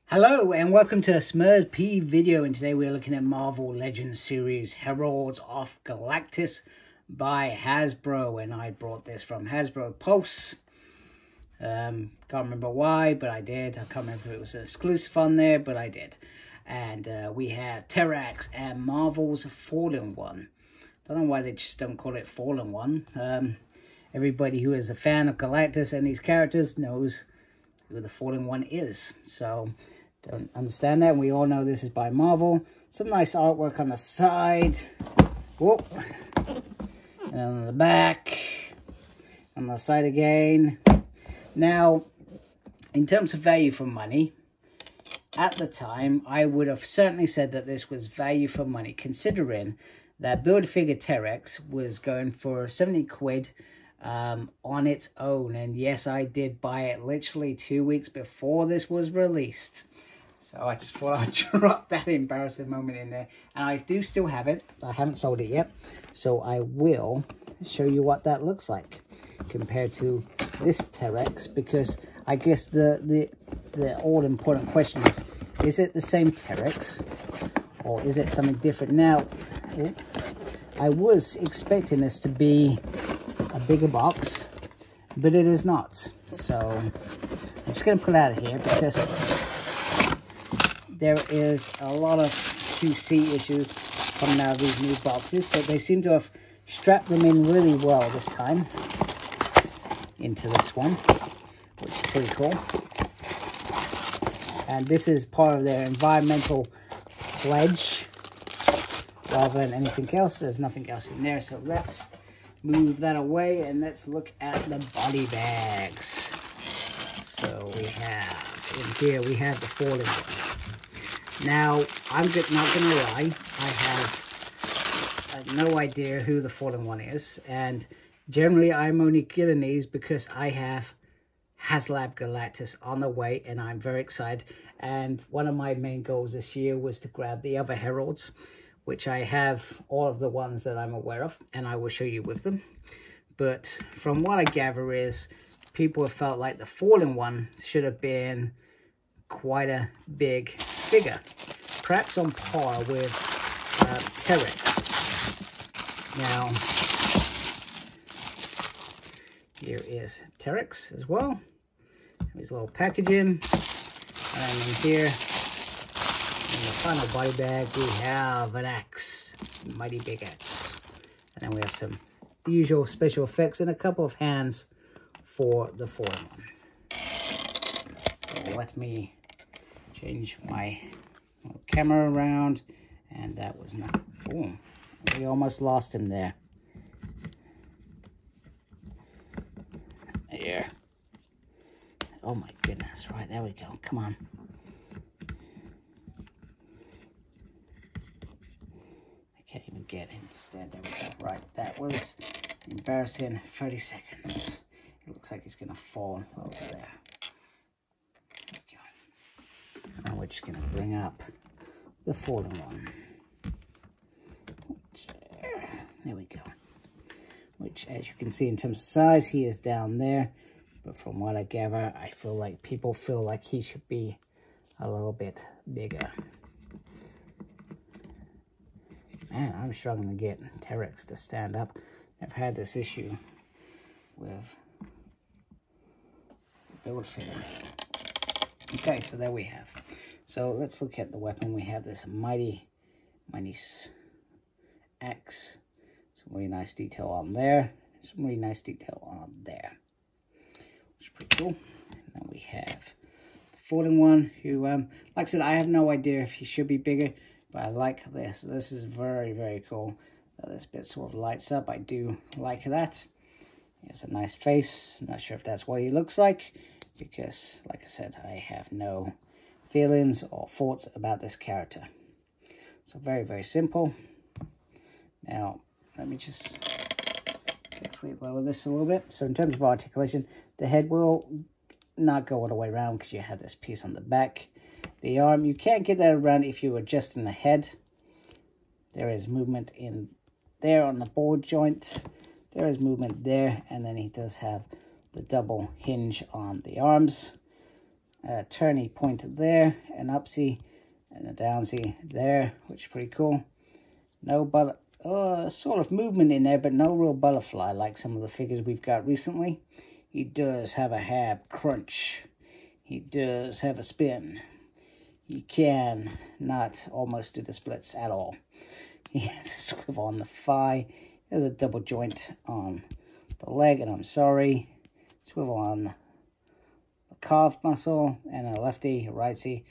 Hello and welcome to a Smurd P video, and today we're looking at Marvel Legends series Heralds of Galactus by Hasbro, and I brought this from Hasbro Pulse. Can't remember why, but I did. I can't remember if it was an exclusive on there, but I did. And we have Terrax and Marvel's Fallen One. Don't know why they just don't call it Fallen One. Everybody who is a fan of Galactus and these characters knows who the Fallen One is. So don't understand that. We all know this is by Marvel. Some nice artwork on the side. Whoop. And on the back. On the side again. Now, in terms of value for money, at the time, I would have certainly said that this was value for money, considering that Build-A-Figure Terrax was going for 70 quid on its own. And yes, I did buy it literally 2 weeks before this was released. So I just thought I'd drop that embarrassing moment in there. And I do still have it. I haven't sold it yet. So I will show you what that looks like compared to this Terrax. Because I guess the all-important question is it the same Terrax? Or is it something different? Now, I was expecting this to be a bigger box, but it is not. So I'm just going to pull it out of here because there is a lot of QC issues coming out of these new boxes, but they seem to have strapped them in really well this time into this one, which is pretty cool. And this is part of their environmental pledge rather than anything else. There's nothing else in there, so let's move that away and let's look at the body bags. So we have in here, we have the Fallen One. Now, I'm not going to lie, I have no idea who the Fallen One is, and generally I'm only getting these because I have HasLab Galactus on the way, and I'm very excited. And one of my main goals this year was to grab the other Heralds, which I have all of the ones that I'm aware of, and I will show you with them. But from what I gather is, people have felt like the Fallen One should have been quite a big figure, perhaps on par with Terrax. Now, here is Terrax as well. His little packaging, and in here, in the final body bag, we have an axe, mighty big axe, and then we have some usual special effects and a couple of hands for the Fallen One. So let me change my camera around, and that was not, boom, we almost lost him there. Here. Oh my goodness, right, there we go, come on. I can't even get him to stand, there we go, right, that was embarrassing 30 seconds. It looks like he's gonna fall over there. And we're just going to bring up the Fallen One. There we go. Which, as you can see, in terms of size, he is down there. But from what I gather, I feel like people feel like he should be a little bit bigger. Man, I'm struggling to get Terrax to stand up. I've had this issue with Build-A-Figure. Okay, so there we have. So let's look at the weapon. We have this mighty axe. Some really nice detail on there. Some really nice detail on there. Which is pretty cool. And then we have the Fallen One, who, like I said, I have no idea if he should be bigger, but I like this. This is very, very cool. This bit sort of lights up. I do like that. He has a nice face. I'm not sure if that's what he looks like, because, like I said, I have no feelings or thoughts about this character. So very, very simple. Now, let me just quickly lower this a little bit. So in terms of articulation, the head will not go all the way around because you have this piece on the back. The arm, you can't get that around if you adjust in the head. There is movement in there on the ball joint. There is movement there, and then he does have the double hinge on the arms. turny point there, an upsy and a downsy there, which is pretty cool. No sort of movement in there, but no real butterfly like some of the figures we've got recently. He does have a hab crunch. He does have a spin. He can not almost do the splits at all. He has a swivel on the thigh. There's a double joint on the leg, and I'm sorry. Swivel on the calf muscle, and a lefty, a rightsy,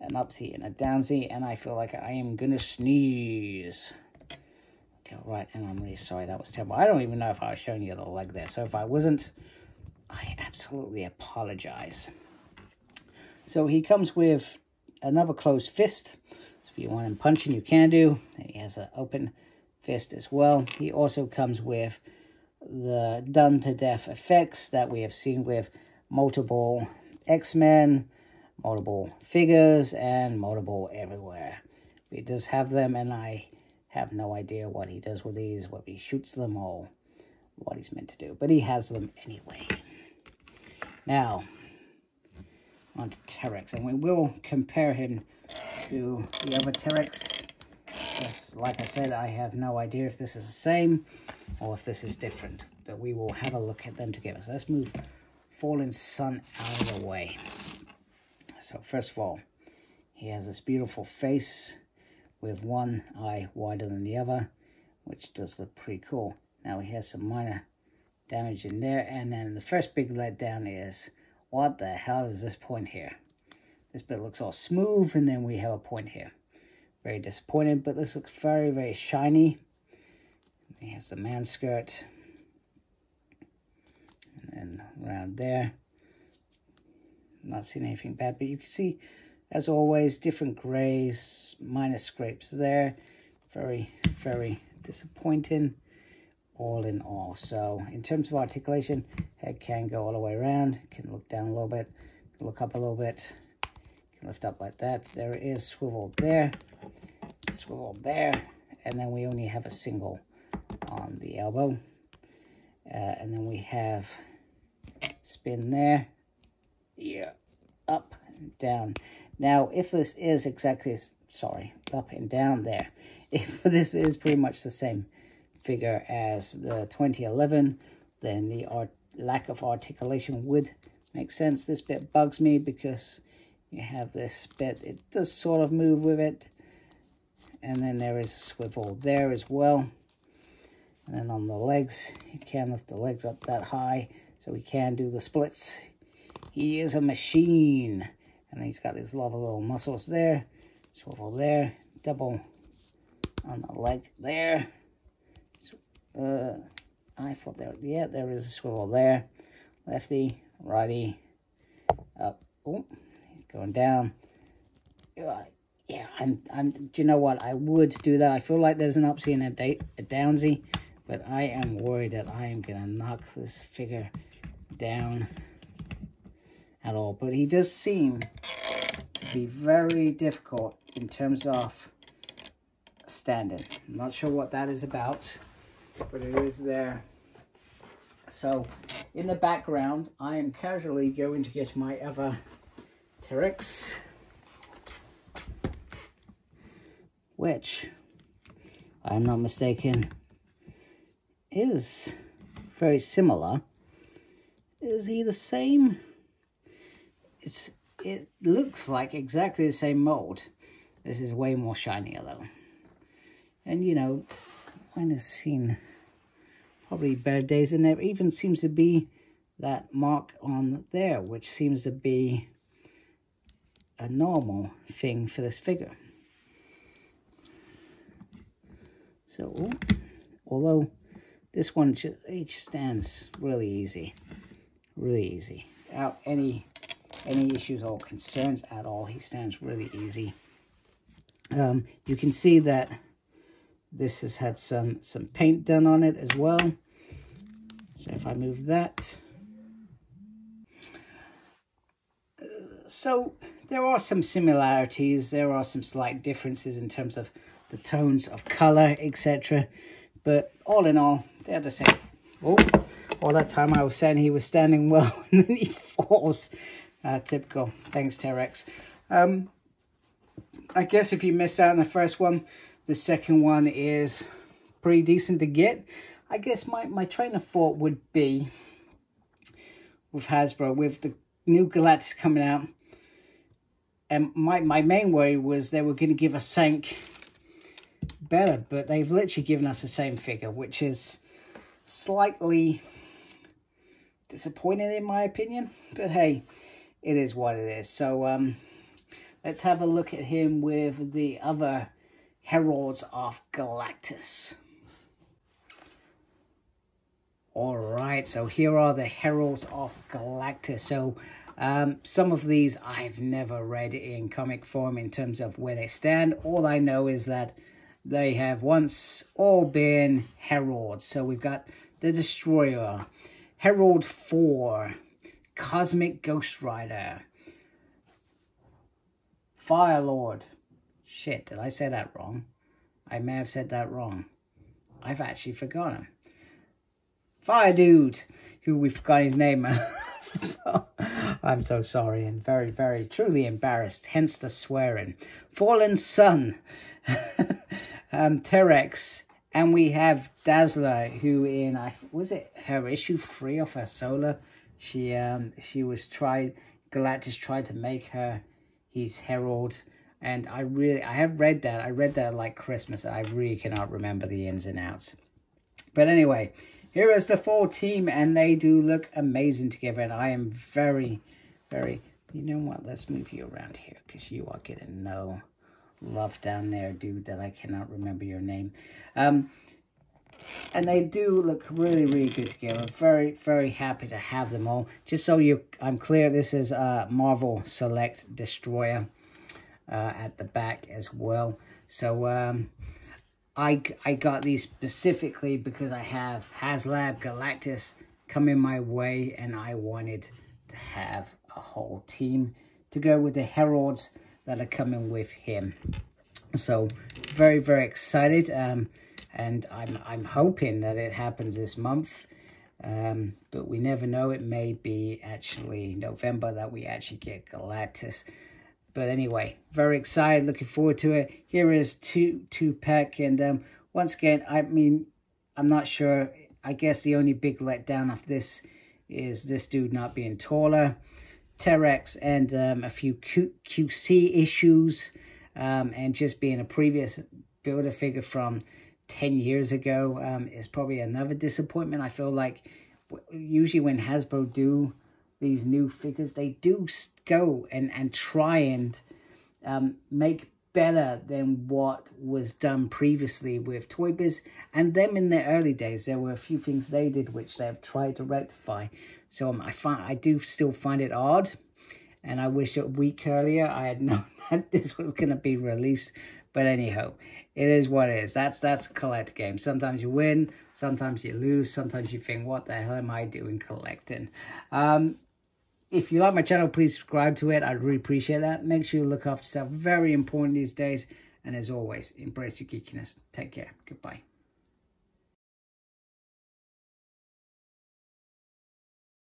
an upsy, and a downsy, and I feel like I am gonna sneeze. Okay, right, and I'm really sorry, that was terrible. I don't even know if I was showing you the leg there, so if I wasn't, I absolutely apologize. So he comes with another closed fist. So if you want him punching, you can do. And he has an open fist as well. He also comes with the done-to-death effects that we have seen with multiple X-Men, multiple figures, and multiple everywhere. He does have them, and I have no idea what he does with these, whether he shoots them or what he's meant to do. But he has them anyway. Now, on to Terrax, and we will compare him to the other Terrax. Just like I said, I have no idea if this is the same or if this is different, but we will have a look at them together. So let's move Fallen Sun out of the way. So first of all, he has this beautiful face with one eye wider than the other, which does look pretty cool. Now he has some minor damage in there, and then the first big letdown is, what the hell is this point here? This bit looks all smooth, and then we have a point here. Very disappointing, but this looks very, very shiny. He has the man skirt. And then around there. Not seeing anything bad, but you can see, as always, different grays, minor scrapes there. Very, very disappointing, all in all. So, in terms of articulation, head can go all the way around, can look down a little bit, can look up a little bit, can lift up like that. There is swivel there, and then we only have a single on the elbow. And then we have spin there, yeah, up and down. Now, if this is exactly, sorry, up and down there, if this is pretty much the same figure as the 2011, then the lack of articulation would make sense. This bit bugs me because you have this bit, it does sort of move with it, and then there is a swivel there as well. And then on the legs, you can lift the legs up that high, so he can do the splits. He is a machine. And he's got these lovely little muscles there. Swivel there. Double on the leg there. I thought there, yeah, there is a swivel there. Lefty, righty, up. Oh, he's going down. Yeah, do you know what? I would do that. I feel like there's an upsy and a downsy. But I am worried that I am going to knock this figure down at all. But he does seem to be very difficult in terms of standing. I'm not sure what that is about, but it is there. So, in the background, I am casually going to get my other Terrax, which, if I'm not mistaken, is very similar. Is he the same? It looks like exactly the same mold. This is way more shinier though. And you know, mine has seen probably better days, and there even seems to be that mark on there, which seems to be a normal thing for this figure. So, although this one each stands really easy, without any issues or concerns at all. He stands really easy. You can see that this has had some paint done on it as well. So if I move that, so there are some similarities. There are some slight differences in terms of the tones of color, etc. But all in all, they're the same. Oh, all that time I was saying he was standing well, and then he falls Typical. Thanks, Terrax. I guess if you missed out on the first one, the second one is pretty decent to get. I guess my train of thought would be with Hasbro, with the new Galactus coming out, and my main worry was they were going to give us something better, but they've literally given us the same figure, which is slightly disappointing in my opinion, but hey, it is what it is. So let's have a look at him with the other Heralds of Galactus. Alright, so here are the Heralds of Galactus. So some of these I've never read in comic form in terms of where they stand. All I know is that they have once all been Heralds. So we've got the Destroyer, Herald 4, Cosmic Ghost Rider, Firelord. Shit, did I say that wrong? I may have said that wrong. I've actually forgotten. Fire Dude, who we forgot his name. I'm so sorry and very, very, truly embarrassed. Hence the swearing. Fallen Sun, Terrax, and we have Dazzler, who in was it her issue 3 of her Solar? She was Galactus tried to make her his herald, and I have read that. I read that like Christmas. I really cannot remember the ins and outs. But anyway, here is the full team, and they do look amazing together. And I am very, very. You know what? Let's move you around here because you are getting no love down there, dude. That I cannot remember your name. And they do look really, really good together. Very, very happy to have them all. Just so I'm clear, this is Marvel Select Destroyer at the back as well. So I got these specifically because I have HasLab Galactus coming my way, and I wanted to have a whole team to go with the Heralds that are coming with him. So very, very excited. And I'm hoping that it happens this month, but we never know. It may be actually November that we actually get Galactus. But anyway, very excited, looking forward to it. Here is two-pack, and once again, I mean, I'm not sure. I guess the only big letdown of this is this dude not being taller. Terrax and a few QC issues, and just being a previous builder figure from 10 years ago is probably another disappointment. I feel like usually when Hasbro do these new figures, they do go and try and make better than what was done previously with Toy Biz. And them in their early days, there were a few things they did which they have tried to rectify. So I do still find it odd, and I wish a week earlier I had known that this was going to be released. But anyhow, it is what it is. That's a collect game. Sometimes you win, sometimes you lose, sometimes you think, what the hell am I doing collecting? If you like my channel, please subscribe to it. I'd really appreciate that. Make sure you look after yourself. Very important these days. And as always, embrace your geekiness. Take care. Goodbye.